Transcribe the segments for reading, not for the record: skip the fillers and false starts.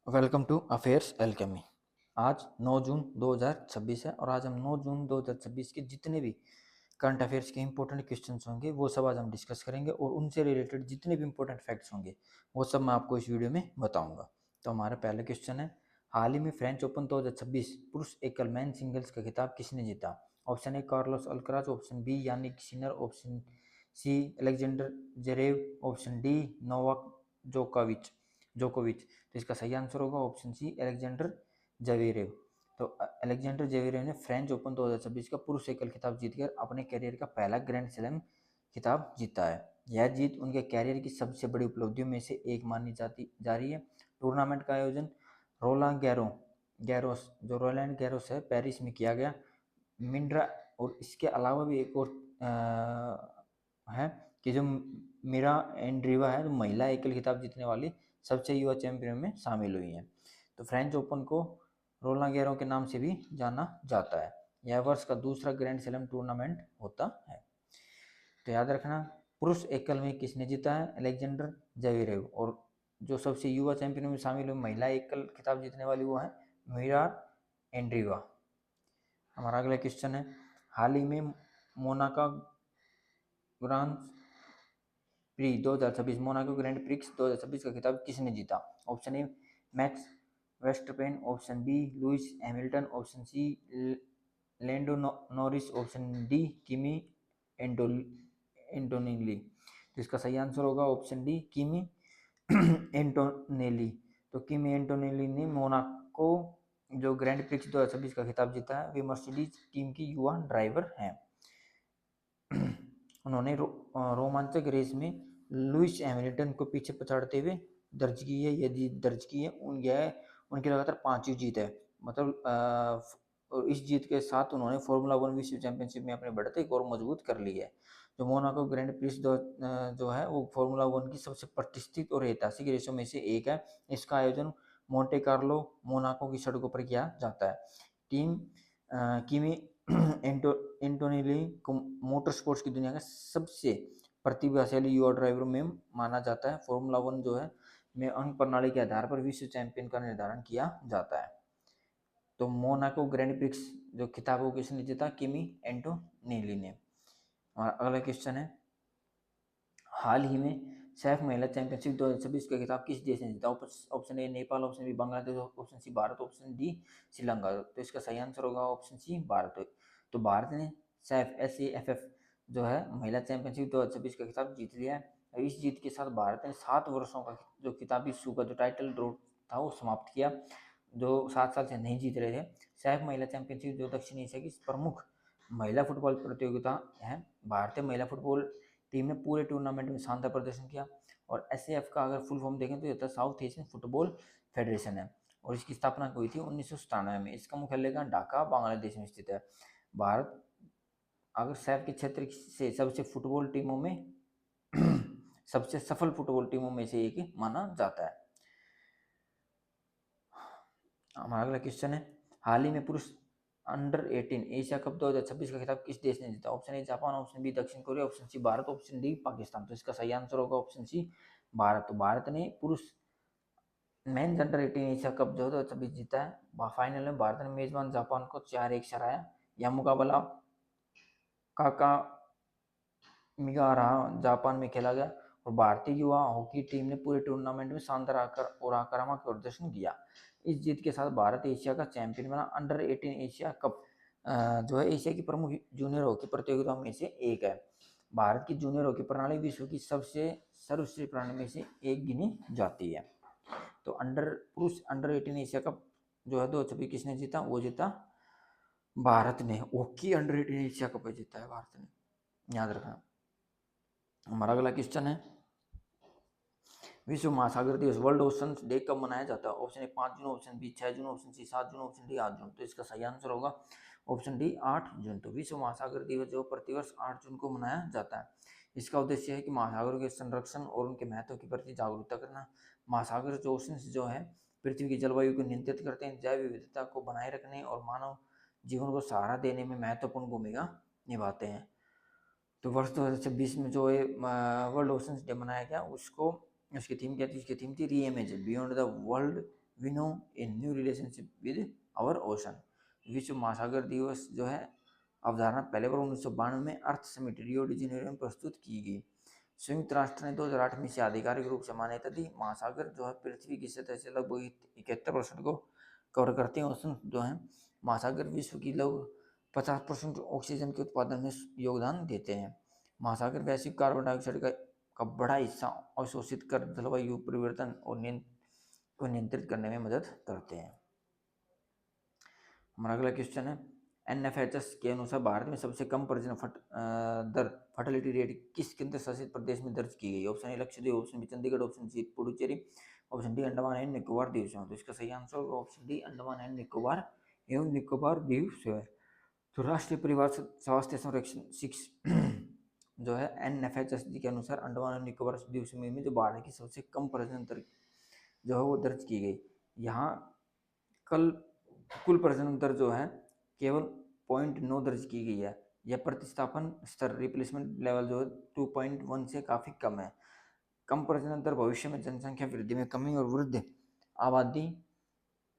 Welcome to affairs alchemy. आज 9 जून 2026 है और आज हम 9 जून 2026 के जितने भी करंट अफेयर्स के इंपॉर्टेंट क्वेश्चंस होंगे वो सब आज हम डिस्कस करेंगे और उनसे रिलेटेड जितने भी इंपॉर्टेंट फैक्ट्स होंगे वो सब मैं आपको इस वीडियो में बताऊंगा। तो हमारा पहला क्वेश्चन है, हाल ही में फ्रेंच ओपन 2026 पुरुष एकल मैन सिंगल्स का खिताब किसने जीता? ऑप्शन ए Carlos Alcaraz, option B Jannik Sinner, option C Alexander Zverev, option D Novak जोकोविच जोकोविच तो इसका सही आंसर होगा ऑप्शन सी अलेक्जेंडर जवेरेव। तो अलेक्जेंडर जवेरेव ने फ्रेंच ओपन 2026 का पुरुष एकल खिताब जीतकर अपने करियर का पहला ग्रैंड स्लैम खिताब जीता है। यह जीत उनके कैरियर की सबसे बड़ी उपलब्धियों में से एक मानी जाती जा रही है। टूर्नामेंट का आयोजन रोलांड गैरोस जो रोलैंड गैरोस है पेरिस में किया गया। मिंड्रा और इसके अलावा भी एक और है कि जो मीरा एंड्रीवा है जो महिला एकल खिताब जीतने वाली सबसे युवा चैंपियन में शामिल हुई हैं। तो फ्रेंच ओपन को रोलांड गैरो के नाम से भी जाना जाता है। यह वर्ष का दूसरा ग्रैंड स्लैम टूर्नामेंट होता है। तो याद रखना, पुरुष एकल में किसने जीता है? अलेक्जेंडर जवेरेव। और जो सबसे युवा चैंपियन में शामिल हुई महिला एकल खिताब जीतने वाली वो है मीरा एंड्रीवा। हमारा अगला क्वेश्चन है, हाल ही में Monaco Grand Prix 2026 Monaco Grand Prix 2026 का खिताब किसने जीता? Option A Max Verstappen, option B Lewis Hamilton, option C Lando Norris, option D Kimi Antonelli. तो इसका सही आंसर होगा ऑप्शन डी किमी एंटोनेली। तो किमी एंटोनेली ने मोनाको जो ग्रैंड प्रिक्स 2026 का खिताब जीता है। वे मर्सिडीज टीम की युवा ड्राइवर हैं। उन्होंने रोमांचक रेस में लुइस हैमिल्टन को पीछे पछाड़ते हुए दर्ज की है, ये जीत दर्ज की है। उनकी लगातार 5वीं जीत है। मतलब और इस जीत के साथ उन्होंने फॉर्मूला 1 विश्व चैंपियनशिप में अपने बढ़त एक और मजबूत कर ली है। जो मोनाको ग्रैंड प्रिक्स जो है वो फॉर्मूला 1 की सबसे प्रतिष्ठित और ऐतिहासिक रेसों में से एक है। इसका आयोजन मोंटे कार्लो मोनाको की सड़कों पर किया जाता है। टीम किमी एंटोनिली को मोटर स्पोर्ट्स की दुनिया का सबसे प्रतिभाशाली युवा ड्राइवरों में माना जाता है। फॉर्मूला 1 जो है में अंक प्रणाली के आधार पर विश्व चैंपियन का निर्धारण किया जाता है। तो मोनाको ग्रैंड प्रिक्स जो खिताब को किसने जीता? किमी एंटोनिली ने। और अगला क्वेश्चन है, हाल ही में सैफ महिला चैंपियनशिप 2026 का खिताब किस देश ने जीता? Option A Nepal, option B Bangladesh, option C Bharat, option D Sri Lanka. तो इसका सही आंसर होगा ऑप्शन सी भारत। तो भारत ने सैफ SAFF जो है महिला चैंपियनशिप 2026 का खिताब जीत लिया है। और इस जीत के साथ भारत ने 7 वर्षों का जो खिताबी इशू का जो टाइटल ड्रॉ था वो समाप्त किया, जो 7 साल से नहीं जीत रहे थे। सैफ महिला चैंपियनशिप जो दक्षिण एशिया की प्रमुख महिला फुटबॉल प्रतियोगिता है। भारतीय महिला फुटबॉल टीम ने पूरे टूर्नामेंट में शानदार प्रदर्शन किया। और SAF का अगर फुल फॉर्म देखें तो ये साउथ एशियन फुटबॉल फेडरेशन है और इसकी स्थापना हुई थी 1997 में। इसका मुख्यालय ढाका बांग्लादेश में स्थित है। भारत अगर सैफ के क्षेत्र से सबसे फुटबॉल टीमों में सबसे सफल फुटबॉल टीमों में से एक माना जाता है। हमारा अगला क्वेश्चन है, हाल ही में पुरुष अंडर 18 एशिया कप 2026 का खिताब किस देश ने जीता? Option A Japan, option B दक्षिण Korea, option C Bharat, option D Pakistan. तो इसका सही आंसर होगा ऑप्शन सी भारत। तो भारत ने पुरुष मेंस अंडर 18 एशिया कप 2026 जीता है। फाइनल में भारत ने मेजबान जापान को 4-1 से हराया। यह मुकाबला काका मिगारा जापान में खेला गया और भारतीय युवा हॉकी टीम ने पूरे टूर्नामेंट में शानदार आक्रामक प्रदर्शन किया। इस जीत के साथ भारत एशिया का चैंपियन बना। अंडर 18 एशिया कप जो है एशिया की प्रमुख जूनियर हॉकी प्रतियोगिताओं में से एक है। भारत की जूनियर हॉकी प्रणाली विश्व की सबसे सर्वश्रेष्ठ प्रणाली में से एक गिनी जाती है। तो पुरुष अंडर 18 एशिया कप जो है 2026 किसने जीता? वो जीता भारत ने। हॉकी अंडर 18 एशिया कप जीता है भारत ने, याद रखना। हमारा अगला क्वेश्चन है, विश्व महासागर दिवस वर्ल्ड ओशन डे कब मनाया जाता है? ऑप्शन ए 5 जून, ऑप्शन बी 6 जून, ऑप्शन सी 7 जून, ऑप्शन डी 8 जून। तो इसका सही आंसर होगा ऑप्शन डी 8 जून। तो विश्व महासागर दिवस जो प्रतिवर्ष 8 जून को मनाया जाता है। इसका उद्देश्य है कि महासागरों के संरक्षण और उनके महत्व के प्रति जागरूकता करना। महासागर जो ओशन जो है पृथ्वी की जलवायु को नियंत्रित करते हैं, जैव विविधता को बनाए रखने और मानव जीवन को सहारा देने में महत्वपूर्ण भूमिका निभाते हैं। तो वर्ष 2026 में जो है वर्ल्ड ओशन डे मनाया गया उसकी थीम क्या थी? उसकी थीम थी reimagine beyond the world we know a new relationship with our ocean. विश्व महासागर दिवस जो है अवधारणा पहले बार 1992 में अर्थ समिट रियो डी जेनेरो में प्रस्तुत की गई। संयुक्त राष्ट्र ने 2008 में इसे आधिकारिक रूप से मान्यता दी। महासागर जो है पृथ्वी की सतह से लगभग 71% को कवर करते हैं। ओशन जो है महासागर विश्व की लगभग 50% ऑक्सीजन के उत्पादन में योगदान देते हैं। महासागर वैश्विक कार्बन डाइऑक्साइड का बड़ा हिस्सा अवशोषित कर जलवायु परिवर्तन और को नियंत्रित करने में मदद करते हैं। हमारा अगला क्वेश्चन है, NFHS के अनुसार भारत में सबसे कम प्रजनन दर फर्टिलिटी रेट किस केंद्र शासित प्रदेश में दर्ज की गई? Option A Lakshadweep, option B Chandigarh, option C Puducherry, option D Andaman and Nicobar द्वीप समूह। तो इसका सही आंसर होगा option D Andaman and Nicobar एवं निकोबार द्वीप समूह। तो राष्ट्रीय परिवार स्वास्थ्य संरक्षण 6 जो है NFHS के अनुसार अंडमान और निकोबार द्वीप समूह में जो भारत की सबसे कम प्रजनन दर जो है वो दर्ज की गई। यहाँ कुल प्रजनन दर जो है केवल 0.9 दर्ज की गई है। यह प्रतिस्थापन स्तर रिप्लेसमेंट लेवल जो है 2.1 से काफ़ी कम है। कम प्रजनन दर भविष्य में जनसंख्या वृद्धि में कमी और वृद्ध आबादी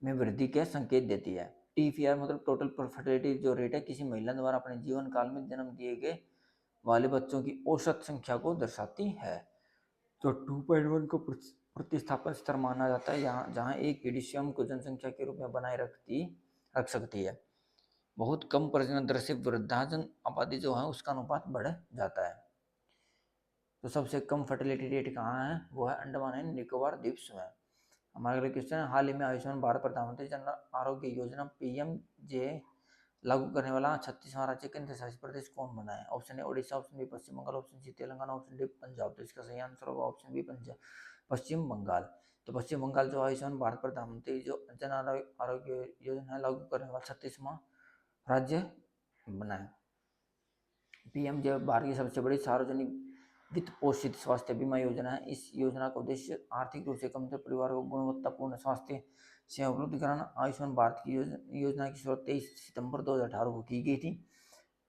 में वृद्धि के संकेत देती है। TFR मतलब टोटल फर्टिलिटी जो रेट है किसी महिला द्वारा अपने जीवन काल में जन्म दिए गए वाले बच्चों की औसत संख्या को दर्शाती है। तो 2.1 को प्रतिस्थापन स्तर माना जाता है जहाँ एक पीढ़ी स्वयं को जनसंख्या के रूप में बनाए रख सकती है। बहुत कम प्रजनन दर से वृद्धाजन आबादी जो है उसका अनुपात बढ़ जाता है। तो सबसे कम फर्टिलिटी रेट कहाँ है? वो है अंडमान एंड निकोबार द्वीप समूह। हमारा अगला क्वेश्चन है, हाल ही में आयुष्मान भारत प्रधानमंत्री जन आरोग्य योजना PMJ लागू करने वाला 36वां राज्य केंद्र शासित प्रदेश कौन बना है? Option A Odisha, option B Paschim Bengal, option C Telangana, option D Punjab. तो इसका सही आंसर होगा ऑप्शन बी पश्चिम बंगाल। तो पश्चिम बंगाल जो आयुष्मान भारत प्रधानमंत्री जो जन आरोग्य योजना लागू करने वाला 36वां राज्य बना है। PMJ भारत की सबसे बड़ी सार्वजनिक वित्त पोषित स्वास्थ्य बीमा योजना है। इस योजना का उद्देश्य आर्थिक रूप से कमजोर परिवारों को गुणवत्तापूर्ण स्वास्थ्य सेवा उपलब्ध कराना। आयुष्मान भारत की योजना की शुरुआत 23 सितंबर 2018 को की गई थी।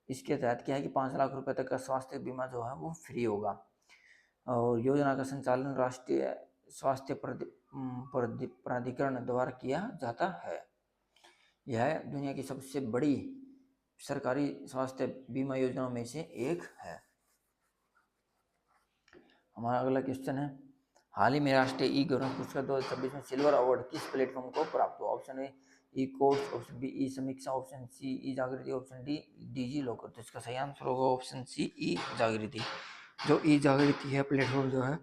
इसके तहत क्या है कि 5 लाख रुपए तक का स्वास्थ्य बीमा जो है वो फ्री होगा। और योजना का संचालन राष्ट्रीय स्वास्थ्य प्राधिकरण द्वारा किया जाता है। यह दुनिया की सबसे बड़ी सरकारी स्वास्थ्य बीमा योजनाओं में से एक है। हमारा अगला क्वेश्चन है, हाल ही में राष्ट्रीय ई गवर्नेंस पुरस्कार 2026 में सिल्वर अवार्ड किस प्लेटफॉर्म को प्राप्त हुआ? Option A E course, option B E Samiksha, option सी ई जागृति, ऑप्शन डी DG लॉकर। तो इसका सही आंसर होगा ऑप्शन सी ई जागृति। जो ई जागृति है प्लेटफॉर्म जो है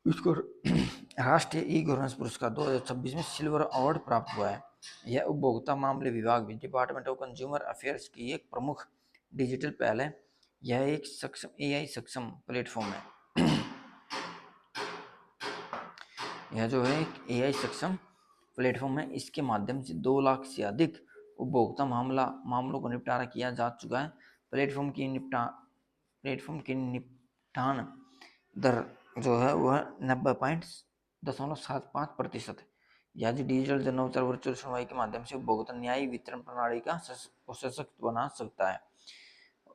उसको राष्ट्रीय ई गवर्नेंस पुरस्कार 2026 में सिल्वर अवार्ड प्राप्त हुआ है। यह उपभोक्ता मामले विभाग डिपार्टमेंट ऑफ कंज्यूमर अफेयर्स की एक प्रमुख डिजिटल पहल है। यह एक सक्षम AI सक्षम प्लेटफॉर्म है। यह जो है एक AI सक्षम प्लेटफॉर्म है। इसके माध्यम से 2 लाख से अधिक उपभोक्ता मामलों को निपटारा किया जा चुका है। प्लेटफॉर्म की निपटान दर जो है वह 90.75% है। यह डिजिटल जनोत्तर वर्चुअल सुनवाई के माध्यम से उपभोक्ता न्याय वितरण प्रणाली का सशक्त बना सकता है।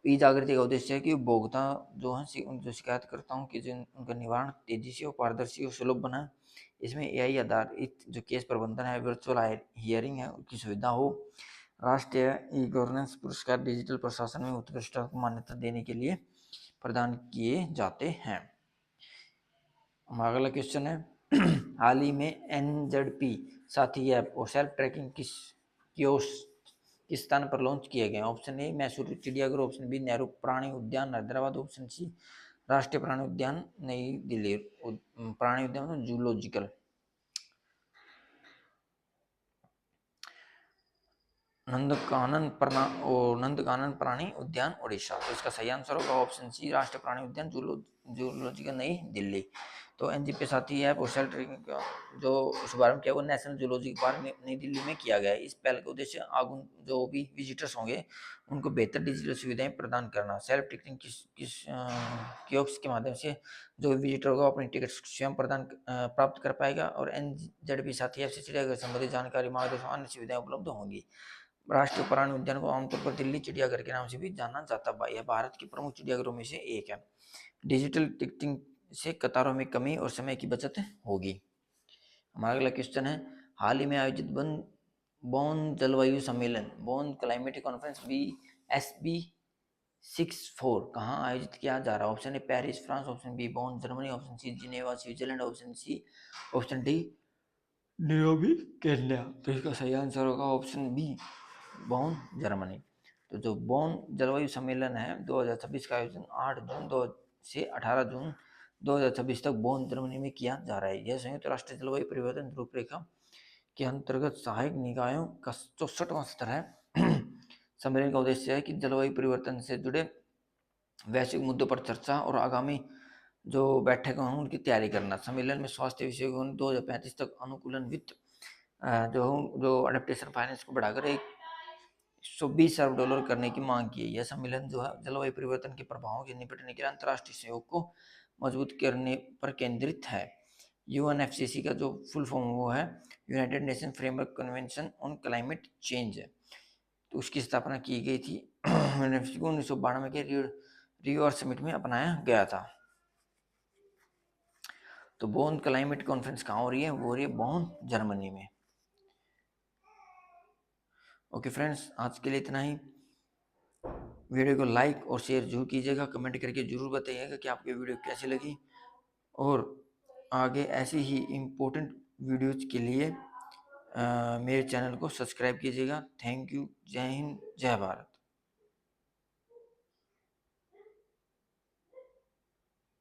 ई जागृति का उद्देश्य है कि उपभोक्ता जो है जो शिकायतकर्ताओं की उनका निवारण तेजी से और पारदर्शी और सुलभ बनाए। इसमें AI आधारित जो केस प्रबंधन है, वर्चुअल हियरिंग है, उसकी सुविधा हो। राष्ट्रीय ई गवर्नेंस पुरस्कार डिजिटल प्रशासन में उत्कृष्टता को मान्यता देने के लिए प्रदान किए जाते हैं। हमारा अगला क्वेश्चन है, हाल ही में NZP साथी ऐप और सेल्फ ट्रैकिंग कियोस्क किस स्थान पर लॉन्च किए गए? ऑप्शन ए मैसूर चिड़ियाघर, ऑप्शन बी नेहरू प्राणी उद्यान हैदराबाद, ऑप्शन सी राष्ट्रीय प्राणी उद्यान नई दिल्ली। प्राणी उद्यान जूलॉजिकल। नंदकानन प्राणी उद्यान उड़ीसा। तो इसका सही आंसर होगा ऑप्शन सी राष्ट्रीय प्राणी उद्यान जूलॉजिकल नई दिल्ली। तो NZP साथी ऐप और सेल्फ ट्रैकिंग का जो शुभारंभ किया वो नेशनल जूलॉजिकल पार्क नई दिल्ली में किया गया है। इस पहल का उद्देश्य आगुन जो भी विजिटर्स होंगे उनको बेहतर डिजिटल सुविधाएं प्रदान करना। सेल्फ टिकटिंग कियोस्क के माध्यम से जो विजिटर होगा अपनी टिकट स्वयं प्राप्त कर पाएगा। और NZP साथी ऐप से चिड़ियाघर संबंधित जानकारी, मार्गदर्शन, अन्य सुविधाएं उपलब्ध होंगी। राष्ट्रीय प्राणी उद्यान को आमतौर पर दिल्ली चिड़ियाघर के नाम से भी जाना जाता है। यह भारत के प्रमुख चिड़ियाघरों में से एक है। डिजिटल टिकटिंग से कतारों में कमी और समय की बचत होगी। हमारा अगला क्वेश्चन है, हाल ही में आयोजित बॉन जलवायु सम्मेलन, बॉन क्लाइमेट कॉन्फ्रेंस BSB 64 कहाँ आयोजित किया जा रहा है? Option A Paris France, option B Bonn Germany, option C Geneva Switzerland, option D Nairobi Kenya. तो इसका सही आंसर होगा ऑप्शन बी बॉन जर्मनी। तो जो बॉन जलवायु सम्मेलन है 2026 का आयोजन 8 जून 2 से 18 जून 2026 तक बॉन जर्मनी में किया जा रहा है। यह संयुक्त राष्ट्र जलवायु परिवर्तन रूपरेखा के अंतर्गत सहायक निकायों का 64वां स्तर है। सम्मेलन का उद्देश्य है कि जलवायु परिवर्तन से जुड़े वैश्विक मुद्दों पर चर्चा और आगामी जो बैठक हैं उनकी तैयारी करना। सम्मेलन में स्वास्थ्य विषयों को 2035 तक अनुकूलन वित्त जो अडेप्टेशन फाइनेंस को बढ़ाकर $120 अरब करने की मांग की है। यह सम्मेलन जो है जलवायु परिवर्तन के प्रभावों से निपटने के लिए अंतर्राष्ट्रीय सहयोग को मजबूत करने पर केंद्रित है। UNFCCC का जो फुल फॉर्म वो है United nation framework convention on climate change है। तो उसकी स्थापना की गई थी UNFCCC को 1992 के रियो समिट में अपनाया गया था। तो बॉन क्लाइमेट कॉन्फ्रेंस कहाँ हो रही है? वो हो रही है बॉन जर्मनी में। ओके फ्रेंड्स, आज के लिए इतना ही। वीडियो को लाइक और शेयर जरूर कीजिएगा, कमेंट करके जरूर बताइएगा कि आपकी वीडियो कैसी लगी, और आगे ऐसे ही इम्पोर्टेंट वीडियोज़ के लिए मेरे चैनल को सब्सक्राइब कीजिएगा। Thank you. जय हिंद, जय भारत।